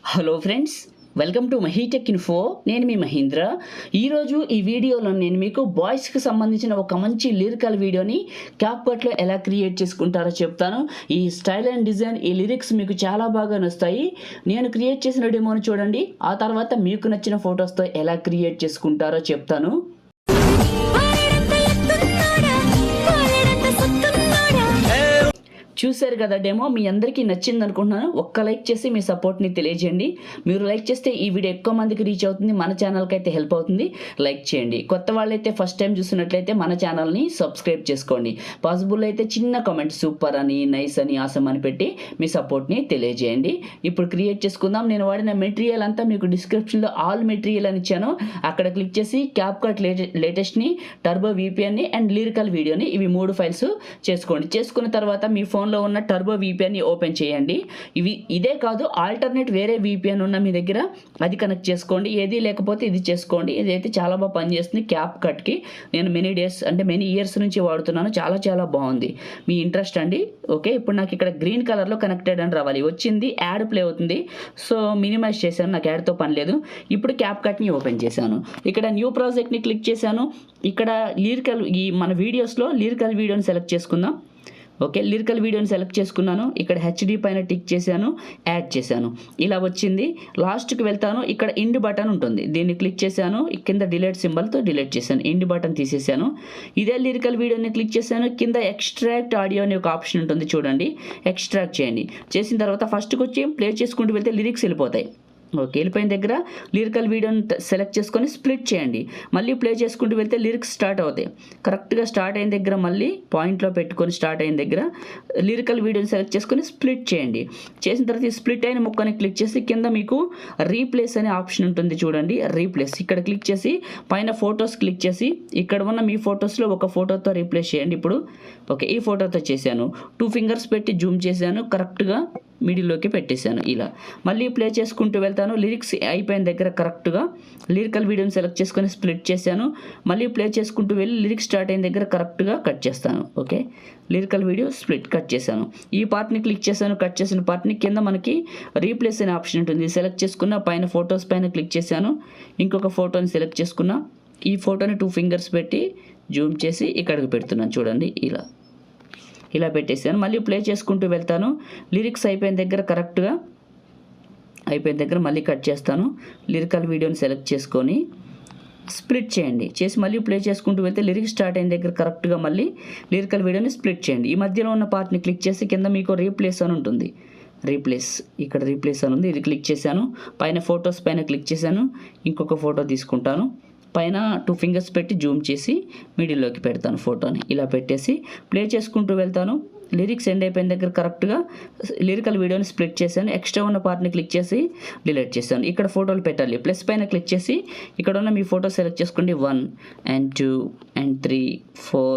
Hello friends, welcome to MahiTech info. నేను మీ మహేంద్ర. ఈరోజు ఈ వీడియోలో నేను మీకు బాయ్స్కి సంబంధించిన ఒక మంచి లిరికల్ వీడియోని క్యాప్కట్లో ఎలా క్రియేట్ చేసుకుంటారో చెప్తాను. ఈ స్టైల్ అండ్ డిజైన్, ఈ లిరిక్స్ మీకు చాలా బాగా నచ్చుతాయి. నేను క్రియేట్ చేసిన డెమోని చూడండి, ఆ తర్వాత మీకు నచ్చిన ఫొటోస్తో ఎలా క్రియేట్ చేసుకుంటారో చెప్తాను. చూశారు కదా డెమో, మీ అందరికీ నచ్చింది అనుకుంటున్నాను. ఒక్క లైక్ చేసి మీ సపోర్ట్ని తెలియజేయండి. మీరు లైక్ చేస్తే ఈ వీడియో ఎక్కువ మందికి రీచ్ అవుతుంది, మన ఛానల్కి అయితే హెల్ప్ అవుతుంది. లైక్ చేయండి. కొత్త వాళ్ళైతే ఫస్ట్ టైం చూస్తున్నట్లయితే మన ఛానల్ని సబ్స్క్రైబ్ చేసుకోండి. పాసిబుల్ అయితే చిన్న కామెంట్ సూపర్ అని, నైస్ అని, ఆసమ్ అని పెట్టి మీ సపోర్ట్ని తెలియజేయండి. ఇప్పుడు క్రియేట్ చేసుకుందాం. నేను వాడిన మెటీరియల్ అంతా మీకు డిస్క్రిప్షన్లో ఆల్ మెటీరియల్ అని ఇచ్చాను. అక్కడ క్లిక్ చేసి క్యాప్కట్ లేటెస్ట్ని, టర్బో VPNని అండ్ లిరికల్ వీడియోని, ఇవి 3 ఫైల్స్ చేసుకోండి. చేసుకున్న తర్వాత మీ ఫోన్లో ఉన్న టర్బో VPNని ఓపెన్ చేయండి. ఇదే కాదు, ఆల్టర్నేట్ వేరే VPN ఉన్న మీ దగ్గర అది కనెక్ట్ చేసుకోండి. ఏది లేకపోతే ఇది చేసుకోండి. ఇదైతే చాలా బాగా పనిచేస్తుంది. క్యాప్కట్కి నేను మెనీ ఇయర్స్ నుంచి వాడుతున్నాను. చాలా బాగుంది. మీ ఇంట్రెస్ట్ అండి. ఓకే, ఇప్పుడు నాకు ఇక్కడ గ్రీన్ కలర్లో కనెక్టెడ్ అని రావాలి. వచ్చింది, యాడ్ ప్లే అవుతుంది. సో మినిమైజ్ చేశాను, నాకు యాడ్తో పని లేదు. ఇప్పుడు క్యాప్కట్ని ఓపెన్ చేశాను. ఇక్కడ న్యూ ప్రాజెక్ట్ని క్లిక్ చేశాను. ఇక్కడ మన వీడియోస్లో లిరికల్ వీడియోని సెలెక్ట్ చేసుకుందాం. ఓకే, లిరికల్ వీడియోని సెలెక్ట్ చేసుకున్నాను. ఇక్కడ HD పైన టిక్ చేశాను, యాడ్ చేశాను. ఇలా వచ్చింది. లాస్ట్కి వెళ్తాను. ఇక్కడ ఎండ్ బటన్ ఉంటుంది, దీన్ని క్లిక్ చేశాను. కింద డిలీట్ సింబల్తో డిలీట్ చేశాను, ఎండ్ బటన్ తీసేసాను. ఇదే లిరికల్ వీడియోని క్లిక్ చేశాను. కింద ఎక్స్ట్రాక్ట్ ఆడియో అనే ఒక ఆప్షన్ ఉంటుంది, చూడండి. ఎక్స్ట్రాక్ట్ చేయండి. చేసిన తర్వాత ఫస్ట్కి వచ్చి ప్లే చేసుకుంటూ వెళ్తే లిరిక్స్ వెళ్ళిపోతాయి. ఓకే, వెళ్ళిపోయిన దగ్గర లిరికల్ వీడియోని సెలెక్ట్ చేసుకొని స్ప్లిట్ చేయండి. మళ్ళీ ప్లే చేసుకుంటూ వెళ్తే లిరిక్స్ స్టార్ట్ అవుతాయి. కరెక్ట్గా స్టార్ట్ అయిన దగ్గర మళ్ళీ పాయింట్లో పెట్టుకొని స్టార్ట్ అయిన దగ్గర లిరికల్ వీడియోని సెలెక్ట్ చేసుకొని స్ప్లిట్ చేయండి. చేసిన తర్వాత ఈ స్ప్లిట్ అయిన ముక్కని క్లిక్ చేసి కింద మీకు రీప్లేస్ అనే ఆప్షన్ ఉంటుంది, చూడండి. రీప్లేస్ ఇక్కడ క్లిక్ చేసి పైన ఫొటోస్ క్లిక్ చేసి ఇక్కడ ఉన్న మీ ఫొటోస్లో ఒక ఫోటోతో రీప్లేస్ చేయండి. ఇప్పుడు ఓకే, ఈ ఫోటోతో చేశాను. 2 ఫింగర్స్ పెట్టి జూమ్ చేశాను, కరెక్ట్గా మిడిల్లోకి పెట్టేశాను. ఇలా మళ్ళీ ప్లే చేసుకుంటూ వెళ్తాను. లిరిక్స్ అయిపోయిన దగ్గర కరెక్ట్గా లిరికల్ వీడియోని సెలెక్ట్ చేసుకొని స్ప్లిట్ చేశాను. మళ్ళీ ప్లే చేసుకుంటూ వెళ్ళి లిరిక్స్ స్టార్ట్ అయిన దగ్గర కరెక్ట్గా కట్ చేస్తాను. Okay, lyrical video split cut చేశాను. ఈ పార్ట్ని క్లిక్ చేశాను. కట్ చేసిన పార్ట్ని కింద మనకి రీప్లేస్ అనే ఆప్షన్ ఉంటుంది, సెలెక్ట్ చేసుకున్న పైన ఫొటోస్ పైన క్లిక్ చేశాను. ఇంకొక ఫోటోని సెలెక్ట్ చేసుకున్నా. ఈ ఫోటోని 2 ఫింగర్స్ పెట్టి జూమ్ చేసి ఇక్కడికి పెడుతున్నాను, చూడండి. ఇలా పెట్టేసాను. మళ్ళీ ప్లే చేసుకుంటూ వెళ్తాను. లిరిక్స్ అయిపోయిన దగ్గర కరెక్ట్గా అయిపోయిన దగ్గర మళ్ళీ కట్ చేస్తాను. లిరికల్ వీడియోని సెలెక్ట్ చేసుకొని స్ప్లిట్ చేయండి. చేసి మళ్ళీ ప్లే చేసుకుంటూ వెళ్తే లిరిక్స్ స్టార్ట్ అయిన దగ్గర కరెక్ట్గా మళ్ళీ లిరికల్ వీడియోని స్ప్లిట్ చేయండి. ఈ మధ్యలో ఉన్న పార్ట్ని క్లిక్ చేసి కింద మీకు రీప్లేస్ అని ఉంటుంది. ఇక్కడ రీప్లేస్ అని ఉంది, ఇది క్లిక్ చేశాను. పైన ఫొటోస్ పైన క్లిక్ చేశాను. ఇంకొక ఫోటో తీసుకుంటాను. పైన 2 ఫింగర్స్ పెట్టి జూమ్ చేసి మిడిల్లోకి పెడతాను ఫోటోని. ఇలా పెట్టేసి ప్లే చేసుకుంటూ వెళ్తాను. లిరిక్స్ ఎండ్ అయిపోయిన దగ్గర కరెక్ట్గా లిరికల్ వీడియోని స్ప్లిట్ చేశాను. ఎక్స్ట్రా ఉన్న పార్ట్ని క్లిక్ చేసి డిలీట్ చేశాను. ఇక్కడ ఫోటోలు పెట్టాలి. ప్లస్ పైన క్లిక్ చేసి ఇక్కడ ఉన్న మీ ఫోటో సెలెక్ట్ చేసుకోండి. 1 and 2 and 3 4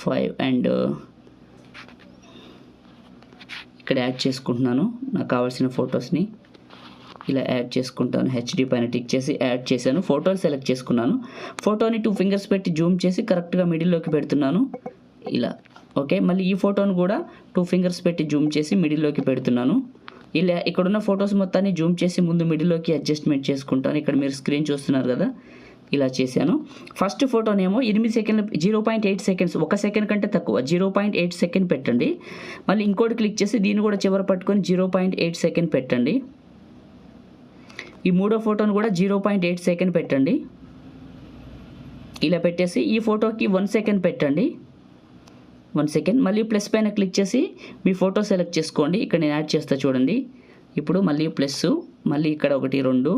5 అండ్ ఇక్కడ యాడ్ చేసుకుంటున్నాను నాకు కావాల్సిన ఫొటోస్ని. ఇలా యాడ్ చేసుకుంటాను. HD పైన టిక్ చేసి యాడ్ చేశాను. ఫోటోని సెలెక్ట్ చేసుకున్నాను. ఫోటోని 2 ఫింగర్స్ పెట్టి జూమ్ చేసి కరెక్ట్గా మిడిల్లోకి పెడుతున్నాను. ఇలా ఓకే, మళ్ళీ ఈ ఫోటోని కూడా 2 ఫింగర్స్ పెట్టి జూమ్ చేసి మిడిల్లోకి పెడుతున్నాను. ఇలా ఇక్కడున్న ఫొటోస్ మొత్తాన్ని జూమ్ చేసి ముందు మిడిల్లోకి అడ్జస్ట్మెంట్ చేసుకుంటాను. ఇక్కడ మీరు స్క్రీన్ చూస్తున్నారు కదా, ఇలా చేశాను. ఫస్ట్ ఫోటోనేమో 8 సెకండ్లు, 0.8 సెకండ్స్, 1 సెకండ్ కంటే తక్కువ, 0.8 సెకండ్ పెట్టండి. మళ్ళీ ఇంకోటి క్లిక్ చేసి దీన్ని కూడా చివరి పట్టుకొని 0.8 సెకండ్ పెట్టండి. ఈ మూడో ఫోటోను కూడా 0.8 సెకండ్ పెట్టండి. ఇలా పెట్టేసి ఈ ఫోటోకి 1 సెకండ్ పెట్టండి. 1 సెకండ్. మళ్ళీ ప్లస్ పైన క్లిక్ చేసి మీ ఫోటో సెలెక్ట్ చేసుకోండి. ఇక్కడ నేను యాడ్ చేస్తా, చూడండి. ఇప్పుడు మళ్ళీ ప్లస్, మళ్ళీ ఇక్కడ 1 2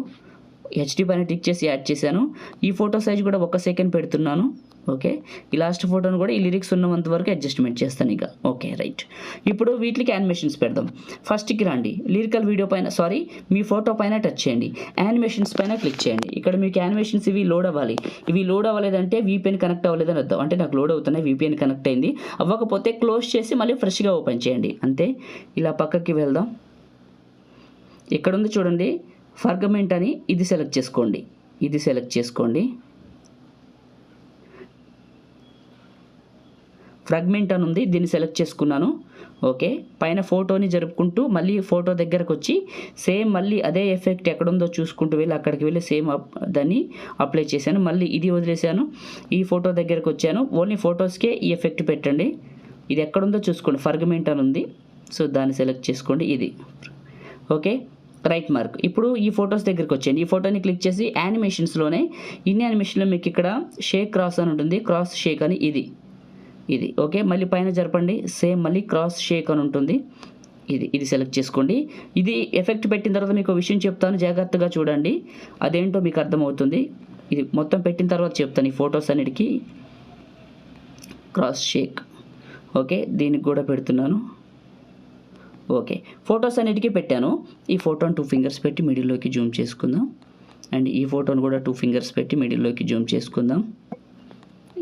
HD పైన టిక్ చేసి యాడ్ చేశాను. ఈ ఫోటో సైజ్ కూడా 1 సెకండ్ పెడుతున్నాను. ఓకే, ఈ లాస్ట్ ఫోటోను కూడా ఈ లిరిక్స్ ఉన్నంత వరకు అడ్జస్ట్మెంట్ చేస్తాను ఇక. Okay, right. ఇప్పుడు వీటికి యానిమేషన్స్ పెడదాం. ఫస్ట్కి రండి. లిరికల్ వీడియో పైన మీ ఫోటో పైన టచ్ చేయండి. యానిమేషన్స్ పైన క్లిక్ చేయండి. ఇక్కడ మీకు యానిమేషన్స్ ఇవి లోడ్ అవ్వాలి. ఇవి లోడ్ అవ్వలేదంటే VPN కనెక్ట్ అవ్వలేదని అర్థం. అంటే నాకు లోడ్ అవుతున్నాయి, VPN కనెక్ట్ అయింది. అవ్వకపోతే క్లోజ్ చేసి మళ్ళీ ఫ్రెష్గా ఓపెన్ చేయండి. అంతే. ఇలా పక్కకి వెళ్దాం. ఇక్కడ ఉంది చూడండి, ఫ్రాగ్మెంట్ అని, ఇది సెలెక్ట్ చేసుకోండి. ఫ్రాగ్మెంట్ అని ఉంది, దీన్ని సెలెక్ట్ చేసుకున్నాను. ఓకే, పైన ఫోటోని జరుపుకుంటూ మళ్ళీ ఫోటో దగ్గరకు వచ్చి సేమ్ మళ్ళీ అదే ఎఫెక్ట్ ఎక్కడుందో చూసుకుంటూ వెళ్ళి అక్కడికి వెళ్ళి సేమ్ దాన్ని అప్లై చేశాను. మళ్ళీ ఇది వదిలేశాను, ఈ ఫోటో దగ్గరకు వచ్చాను. ఓన్లీ ఫొటోస్కే ఈ ఎఫెక్ట్ పెట్టండి. ఇది ఎక్కడుందో చూసుకోండి, ఫర్గమెంట్ అని ఉంది, సో దాన్ని సెలెక్ట్ చేసుకోండి. ఇది ఓకే, రైట్ మార్క్. ఇప్పుడు ఈ ఫొటోస్ దగ్గరికి వచ్చేయండి. ఈ ఫోటోని క్లిక్ చేసి యానిమేషన్స్లోనే ఇన్ యానిమేషన్లో మీకు ఇక్కడ షేక్ క్రాస్ అని ఉంటుంది, క్రాస్ షేక్ అని ఇది ఓకే. మళ్ళీ పైన జరపండి, సేమ్ మళ్ళీ క్రాస్ షేక్ అని ఉంటుంది. ఇది సెలెక్ట్ చేసుకోండి. ఇది ఎఫెక్ట్ పెట్టిన తర్వాత మీకు విషయం చెప్తాను, జాగ్రత్తగా చూడండి, అదేంటో మీకు అర్థమవుతుంది. ఇది మొత్తం పెట్టిన తర్వాత చెప్తాను. ఈ ఫొటోస్ అన్నిటికీ క్రాస్ షేక్ ఓకే, దీనికి కూడా పెడుతున్నాను. ఓకే, ఫొటోస్ అన్నిటికీ పెట్టాను. ఈ ఫోటోని 2 ఫింగర్స్ పెట్టి మిడిల్లోకి జూమ్ చేసుకుందాం. అండ్ ఈ ఫోటోని కూడా 2 ఫింగర్స్ పెట్టి మిడిల్లోకి జూమ్ చేసుకుందాం.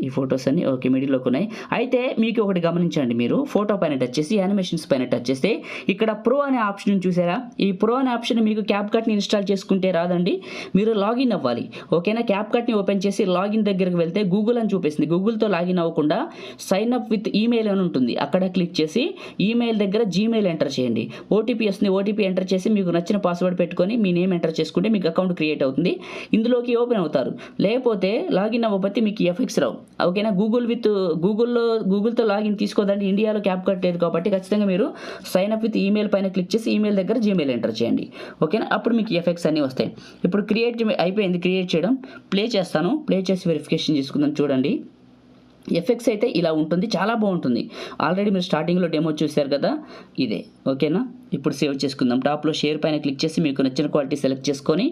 ఈ ఫొటోస్ అన్ని ఓకే మిడిల్లోకి ఉన్నాయి. అయితే మీకు ఒకటి గమనించండి, మీరు ఫోటో పైన టచ్ చేసి యానిమేషన్స్ పైన టచ్ చేస్తే ఇక్కడ ప్రో అనే ఆప్షన్ చూసారా? ఈ ప్రో అనే ఆప్షన్ మీకు క్యాప్కట్ని ఇన్స్టాల్ చేసుకుంటే రాదండి, మీరు లాగిన్ అవ్వాలి. ఓకేనా? క్యాప్కట్ని ఓపెన్ చేసి లాగిన్ దగ్గరికి వెళ్తే గూగుల్ అని చూపిస్తుంది. గూగుల్తో లాగిన్ అవ్వకుండా సైన్ అప్ విత్ ఈమెయిల్ అని ఉంటుంది, అక్కడ క్లిక్ చేసి ఈమెయిల్ దగ్గర జీమెయిల్ ఎంటర్ చేయండి. ఓటీపీ వస్తుంది, ఓటీపీ ఎంటర్ చేసి మీకు నచ్చిన పాస్వర్డ్ పెట్టుకొని మీ నేమ్ ఎంటర్ చేసుకుంటే మీకు అకౌంట్ క్రియేట్ అవుతుంది. ఇందులోకి ఓపెన్ అవుతారు. లేకపోతే లాగిన్ అవ్వకపోతే మీకు ఎఫెక్ట్స్ రావు. ఓకేనా? గూగుల్తో లాగిన్ తీసుకోదండి, ఇండియాలో క్యాప్కట్ లేదు కాబట్టి ఖచ్చితంగా మీరు సైన్ అప్ విత్ ఈమెయిల్ పైన క్లిక్ చేసి ఈమెయిల్ దగ్గర జీమెయిల్ ఎంటర్ చేయండి. ఓకేనా? అప్పుడు మీకు ఎఫెక్ట్స్ అన్నీ వస్తాయి. ఇప్పుడు అయిపోయింది క్రియేట్ చేయడం. ప్లే చేస్తాను, ప్లే చేసి వెరిఫికేషన్ చేసుకుందాం. చూడండి, ఎఫెక్ట్స్ అయితే ఇలా ఉంటుంది, చాలా బాగుంటుంది. ఆల్రెడీ మీరు స్టార్టింగ్లో డెమో చూశారు కదా, ఇదే. ఓకేనా? ఇప్పుడు సేవ్ చేసుకుందాం. టాప్లో షేర్ పైన క్లిక్ చేసి మీకు నచ్చిన క్వాలిటీ సెలెక్ట్ చేసుకొని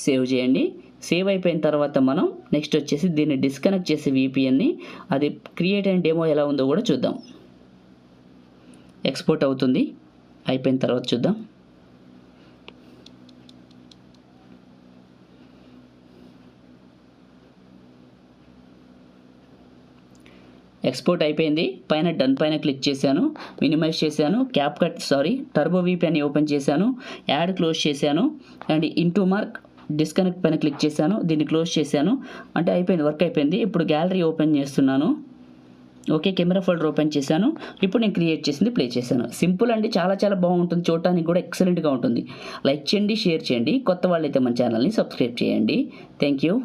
సేవ్ చేయండి. సేవ్ అయిపోయిన తర్వాత మనం నెక్స్ట్ వచ్చేసి దీన్ని డిస్కనెక్ట్ చేసి VPNని, అది క్రియేట్ అయిన డెమో ఎలా ఉందో కూడా చూద్దాం. ఎక్స్పోర్ట్ అవుతుంది, అయిపోయిన తర్వాత చూద్దాం. ఎక్స్పోర్ట్ అయిపోయింది. పైన డన్ పైన క్లిక్ చేశాను, మినిమైజ్ చేశాను, టర్బో VPN ఓపెన్ చేశాను, యాడ్ క్లోజ్ చేశాను, అండ్ ఇంటూ మార్క్ డిస్కనెక్ట్ పైన క్లిక్ చేశాను, దీన్ని క్లోజ్ చేశాను. అంటే అయిపోయింది, వర్క్ అయిపోయింది. ఇప్పుడు గ్యాలరీ ఓపెన్ చేస్తున్నాను. ఓకే, కెమెరా ఫోల్డర్ ఓపెన్ చేశాను. ఇప్పుడు నేను క్రియేట్ చేసింది ప్లే చేశాను. సింపుల్ అండి, చాలా చాలా బాగుంటుంది, చూడటానికి కూడా ఎక్సలెంట్గా ఉంటుంది. లైక్ చేయండి, షేర్ చేయండి, కొత్త వాళ్ళైతే మన ఛానల్ని సబ్స్క్రైబ్ చేయండి. Thank you.